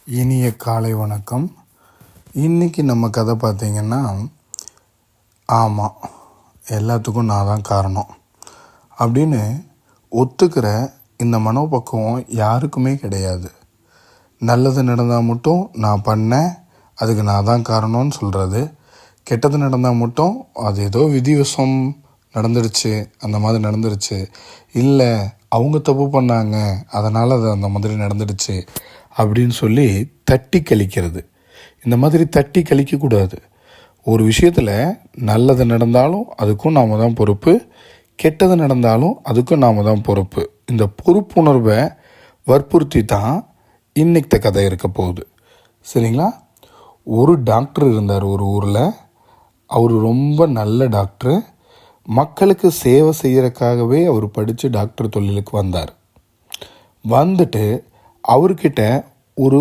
இனிய காலை வணக்கம். இன்றைக்கி நம்ம கதை பார்த்திங்கன்னா, ஆமாம் எல்லாத்துக்கும் நான் தான் காரணம் அப்படின்னு ஒத்துக்கிற இந்த மனோபக்குவம் யாருக்குமே கிடையாது. நல்லது நடந்தால் மட்டும் நான் பண்ணேன், அதுக்கு நான் தான் காரணம்னு சொல்கிறது. கெட்டது நடந்தால் மட்டும் அது ஏதோ விதிவசம் நடந்துடுச்சு, அந்த மாதிரி நடந்துடுச்சு, இல்லை அவங்க தப்பு பண்ணாங்க அதனால் அது அந்த மாதிரி நடந்துடுச்சு அப்படின்னு சொல்லி தட்டி கழிக்கிறது. இந்த மாதிரி தட்டி கழிக்கக்கூடாது. ஒரு விஷயத்தில் நல்லது நடந்தாலும் அதுக்கும் நாம் தான் பொறுப்பு, கெட்டது நடந்தாலும் அதுக்கும் நாம் தான் பொறுப்பு. இந்த பொறுப்புணர்வை வற்புறுத்தி தான் இன்னைக்கு கதை இருக்க போகுது. சரிங்களா? ஒரு டாக்டர் இருந்தார் ஒரு ஊரில். அவர் ரொம்ப நல்ல டாக்டர். மக்களுக்கு சேவை செய்கிறதுக்காகவே அவர் படித்து டாக்டர் தொழிலுக்கு வந்தார். வந்துட்டு அவர்கிட்ட ஒரு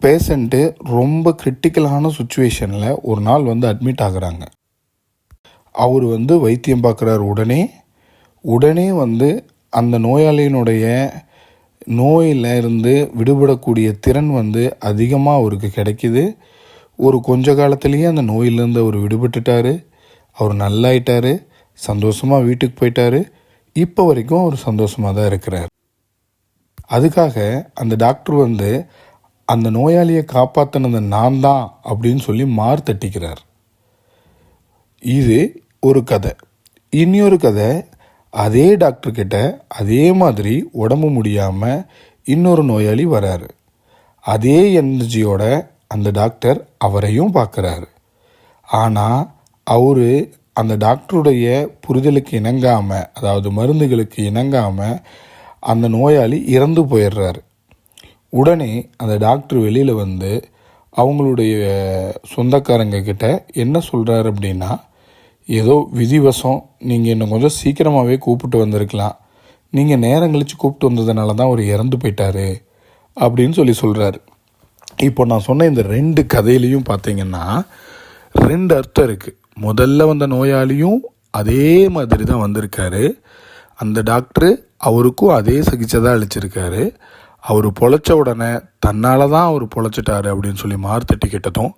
பேஷண்ட்டு ரொம்ப கிரிட்டிக்கலான சுச்சுவேஷனில் ஒரு நாள் அட்மிட் ஆகுறாங்க. அவர் வைத்தியம் பார்க்குறார். உடனே அந்த நோயாளியினுடைய நோயில் இருந்து விடுபடக்கூடிய திறன் அதிகமாக அவருக்கு கிடைக்கிது. ஒரு கொஞ்ச காலத்துலேயே அந்த நோயிலேருந்து அவர் விடுபட்டுட்டார். அவர் நல்லாயிட்டார், சந்தோஷமாக வீட்டுக்கு போயிட்டார். இப்போ வரைக்கும் அவர் சந்தோஷமாக தான் இருக்கிறார். அதுக்காக அந்த டாக்டர் அந்த நோயாளியை காப்பாற்றினது நான் தான் அப்படின்னு சொல்லி மார் தட்டிக்கிறார். இது ஒரு கதை. இன்னொரு கதை, அதே டாக்டர்கிட்ட அதே மாதிரி உடம்பு முடியாமல் இன்னொரு நோயாளி வராரு. அதே எனர்ஜியோட அந்த டாக்டர் அவரையும் பார்க்குறாரு. ஆனால் அவர் அந்த டாக்டருடைய புரிதலுக்கு இணங்காமல், அதாவது மருந்துகளுக்கு இணங்காமல் அந்த நோயாளி இறந்து போயிடுறாரு. உடனே அந்த டாக்டர் வெளியில் அவங்களுடைய சொந்தக்காரங்க கிட்ட என்ன சொல்கிறாரு அப்படின்னா, ஏதோ விதிவசம், நீங்கள் இன்னும் கொஞ்சம் சீக்கிரமாகவே கூப்பிட்டு வந்திருக்கலாம், நீங்கள் நேரம் கழித்து கூப்பிட்டு வந்ததுனால தான் அவர் இறந்து போயிட்டாரு அப்படின்னு சொல்கிறாரு. இப்போ நான் சொன்ன இந்த 2 கதையிலையும் பார்த்தீங்கன்னா 2 அர்த்தம் இருக்குது. முதல்ல நோயாளியும் அதே மாதிரி தான் வந்திருக்காரு. அந்த டாக்டரு அவருக்கும் அதே சிகிச்சை தான் அளிச்சிருக்காரு. அவர் பொழைச்ச உடனே தன்னால் தான் அவர் பொழைச்சிட்டாரு அப்படின்னு சொல்லி மார்த்தட்டி கிட்டதும்,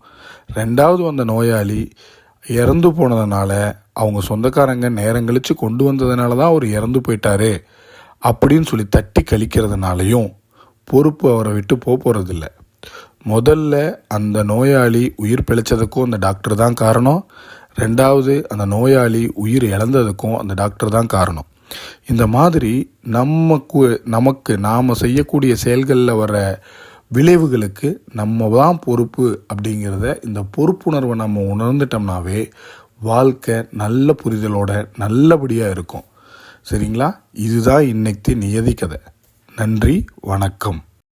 2வது வந்த நோயாளி இறந்து போனதுனால அவங்க சொந்தக்காரங்க நேரம் கழித்து கொண்டு வந்ததுனால தான் அவர் இறந்து போயிட்டாரு அப்படின்னு சொல்லி தட்டி கழிக்கிறதுனாலையும் பொறுப்பு அவரை விட்டு போகிறதில்ல. முதல்ல அந்த நோயாளி உயிர் பிழைச்சதுக்கும் அந்த டாக்டர் தான் காரணம். 2வது அந்த நோயாளி உயிர் இழந்ததுக்கும் அந்த டாக்டர் தான் காரணம். இந்த மாதிரி நமக்கு நாம் செய்யக்கூடிய செயல்களில் வர விளைவுகளுக்கு நம்ம தான் பொறுப்பு அப்படிங்கிறத, இந்த பொறுப்புணர்வை நம்ம உணர்ந்துட்டோம்னாவே வாழ்க்கை நல்ல புரிதலோட நல்லபடியாக இருக்கும். சரிங்களா? இதுதான் இன்னைக்கு நியதி கதை. நன்றி, வணக்கம்.